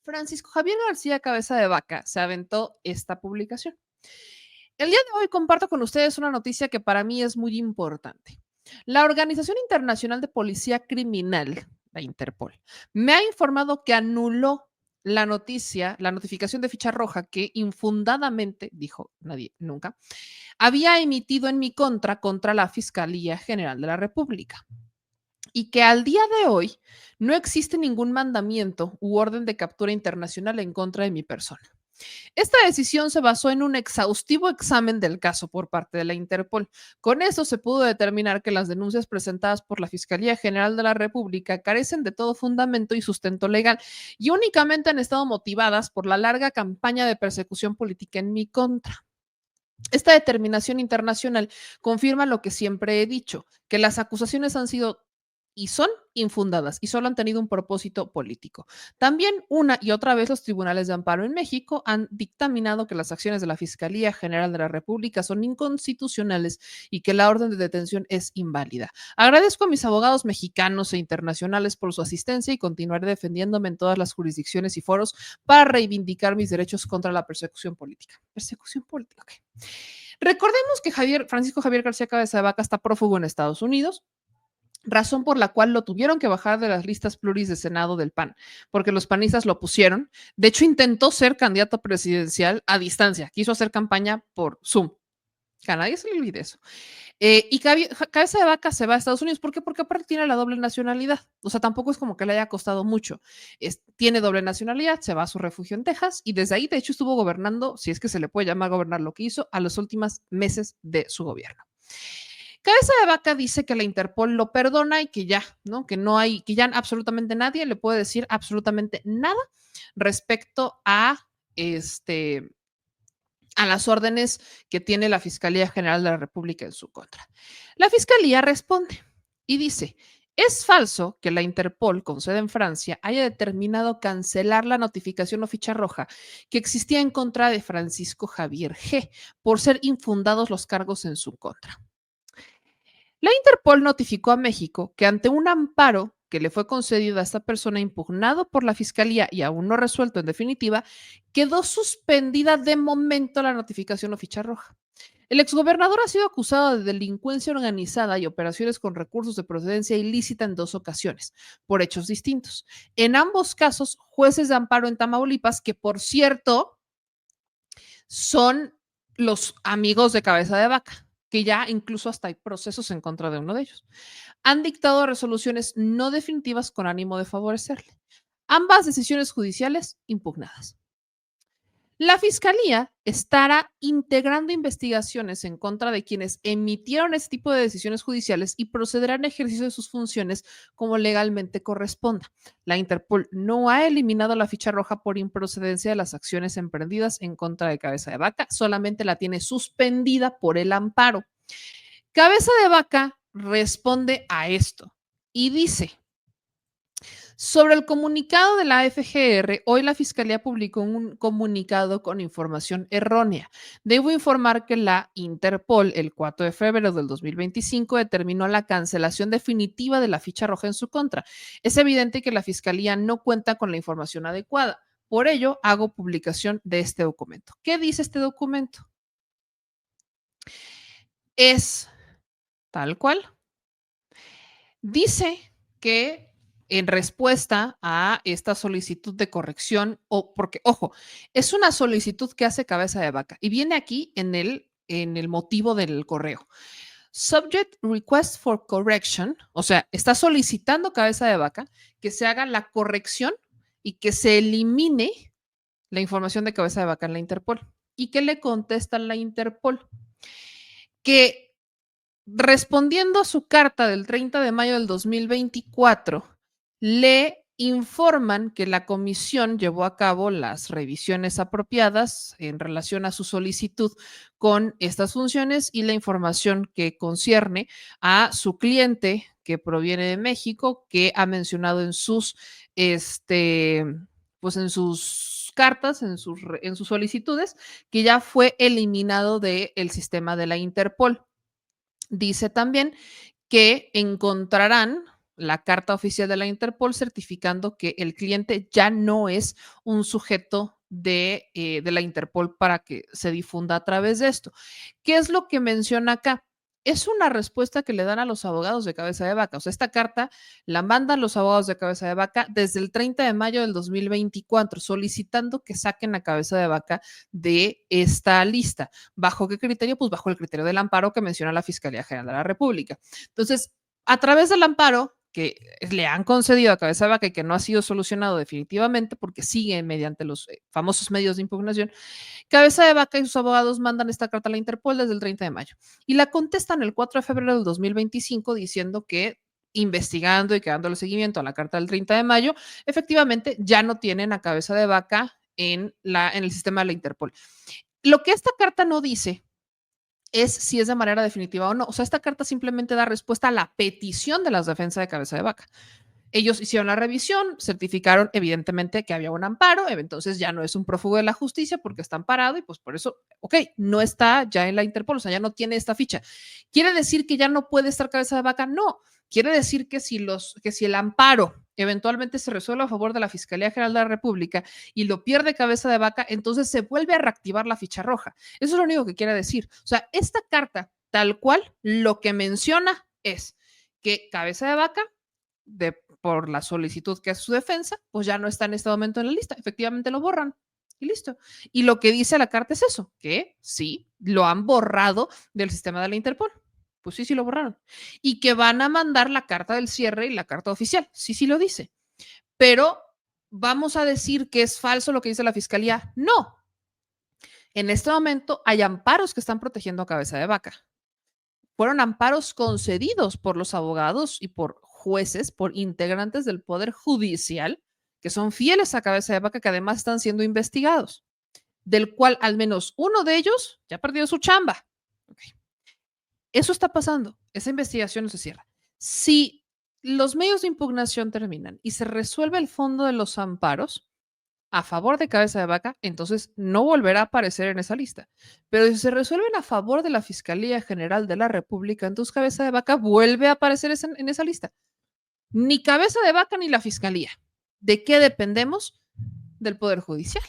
Francisco Javier García Cabeza de Vaca se aventó esta publicación. El día de hoy comparto con ustedes una noticia que para mí es muy importante. La Organización Internacional de Policía Criminal, la Interpol, me ha informado que anuló la notificación de ficha roja que infundadamente, dijo nadie nunca, había emitido en mi contra la Fiscalía General de la República y que al día de hoy no existe ningún mandamiento u orden de captura internacional en contra de mi persona. Esta decisión se basó en un exhaustivo examen del caso por parte de la Interpol. Con eso se pudo determinar que las denuncias presentadas por la Fiscalía General de la República carecen de todo fundamento y sustento legal y únicamente han estado motivadas por la larga campaña de persecución política en mi contra. Esta determinación internacional confirma lo que siempre he dicho, que las acusaciones han sido y son infundadas y solo han tenido un propósito político. También una y otra vez los tribunales de amparo en México han dictaminado que las acciones de la Fiscalía General de la República son inconstitucionales y que la orden de detención es inválida. Agradezco a mis abogados mexicanos e internacionales por su asistencia y continuaré defendiéndome en todas las jurisdicciones y foros para reivindicar mis derechos contra la persecución política. Persecución política. Okay. Recordemos que Francisco Javier García Cabeza de Vaca está prófugo en Estados Unidos, razón por la cual lo tuvieron que bajar de las listas pluris de Senado del PAN, porque los panistas lo pusieron. De hecho, intentó ser candidato presidencial a distancia, quiso hacer campaña por Zoom. Que a nadie se le olvide eso. Y Cabeza de Vaca se va a Estados Unidos. ¿Por qué? Porque aparte tiene la doble nacionalidad. O sea, tampoco es como que le haya costado mucho. Tiene doble nacionalidad, se va a su refugio en Texas y desde ahí, de hecho, estuvo gobernando, si es que se le puede llamar gobernar lo que hizo, a los últimos meses de su gobierno. Cabeza de Vaca dice que la Interpol lo perdona y que ya, ¿no? Que no hay, que ya absolutamente nadie le puede decir absolutamente nada respecto a a las órdenes que tiene la Fiscalía General de la República en su contra. La Fiscalía responde y dice, es falso que la Interpol, con sede en Francia, haya determinado cancelar la notificación o ficha roja que existía en contra de Francisco Javier G. por ser infundados los cargos en su contra. La Interpol notificó a México que ante un amparo que le fue concedido a esta persona impugnado por la Fiscalía y aún no resuelto en definitiva, quedó suspendida de momento la notificación o ficha roja. El exgobernador ha sido acusado de delincuencia organizada y operaciones con recursos de procedencia ilícita en 2 ocasiones, por hechos distintos. En ambos casos, jueces de amparo en Tamaulipas, que por cierto son los amigos de Cabeza de Vaca, que ya incluso hasta hay procesos en contra de uno de ellos, han dictado resoluciones no definitivas con ánimo de favorecerle. Ambas decisiones judiciales impugnadas. La Fiscalía estará integrando investigaciones en contra de quienes emitieron este tipo de decisiones judiciales y procederá en ejercicio de sus funciones como legalmente corresponda. La Interpol no ha eliminado la ficha roja por improcedencia de las acciones emprendidas en contra de Cabeza de Vaca, solamente la tiene suspendida por el amparo. Cabeza de Vaca responde a esto y dice: sobre el comunicado de la FGR, hoy la Fiscalía publicó un comunicado con información errónea. Debo informar que la Interpol, el 4 de febrero del 2025, determinó la cancelación definitiva de la ficha roja en su contra. Es evidente que la Fiscalía no cuenta con la información adecuada. Por ello, hago publicación de este documento. ¿Qué dice este documento? Es tal cual. Dice que en respuesta a esta solicitud de corrección, o porque, ojo, es una solicitud que hace Cabeza de Vaca y viene aquí en el motivo del correo. Subject request for correction, o sea, está solicitando Cabeza de Vaca que se haga la corrección y que se elimine la información de Cabeza de Vaca en la Interpol. ¿Y qué le contesta la Interpol? Que respondiendo a su carta del 30 de mayo del 2024, le informan que la comisión llevó a cabo las revisiones apropiadas en relación a su solicitud con estas funciones y la información que concierne a su cliente que proviene de México, que ha mencionado en sus, pues en sus cartas, en sus solicitudes, que ya fue eliminado del sistema de la Interpol. Dice también que encontrarán la carta oficial de la Interpol certificando que el cliente ya no es un sujeto de la Interpol para que se difunda a través de esto. ¿Qué es lo que menciona acá? Es una respuesta que le dan a los abogados de cabeza de vaca. O sea, esta carta la mandan los abogados de cabeza de vaca desde el 30 de mayo del 2024, solicitando que saquen a cabeza de vaca de esta lista. ¿Bajo qué criterio? Pues bajo el criterio del amparo que menciona la Fiscalía General de la República. Entonces, a través del amparo que le han concedido a cabeza de vaca y que no ha sido solucionado definitivamente porque sigue mediante los famosos medios de impugnación, cabeza de vaca y sus abogados mandan esta carta a la Interpol desde el 30 de mayo y la contestan el 4 de febrero del 2025 diciendo que investigando y que dándole seguimiento a la carta del 30 de mayo, efectivamente ya no tienen a cabeza de vaca en el sistema de la Interpol. Lo que esta carta no dice es si es de manera definitiva o no. O sea, esta carta simplemente da respuesta a la petición de las defensas de cabeza de vaca. Ellos hicieron la revisión, certificaron evidentemente que había un amparo, entonces ya no es un prófugo de la justicia porque está amparado y pues por eso, ok, no está ya en la Interpol, o sea, ya no tiene esta ficha. ¿Quiere decir que ya no puede estar cabeza de vaca? No, quiere decir que si el amparo eventualmente se resuelve a favor de la Fiscalía General de la República y lo pierde cabeza de vaca, entonces se vuelve a reactivar la ficha roja. Eso es lo único que quiere decir. O sea, esta carta, tal cual, lo que menciona es que cabeza de vaca por la solicitud que es su defensa, pues ya no está en este momento en la lista. Efectivamente lo borran y listo. Y lo que dice la carta es eso, que sí, lo han borrado del sistema de la Interpol. Pues sí, sí lo borraron. Y que van a mandar la carta del cierre y la carta oficial. Sí, sí lo dice. Pero vamos a decir que es falso lo que dice la fiscalía. No. En este momento hay amparos que están protegiendo a cabeza de vaca. Fueron amparos concedidos por los abogados y por jueces, por integrantes del Poder Judicial, que son fieles a cabeza de vaca, que además están siendo investigados, del cual al menos uno de ellos ya perdió su chamba. Okay. Eso está pasando, esa investigación no se cierra. Si los medios de impugnación terminan y se resuelve el fondo de los amparos, a favor de cabeza de vaca, entonces no volverá a aparecer en esa lista. Pero si se resuelven a favor de la Fiscalía General de la República, entonces cabeza de vaca vuelve a aparecer en esa lista. Ni cabeza de vaca ni la Fiscalía. ¿De qué dependemos? Del Poder Judicial.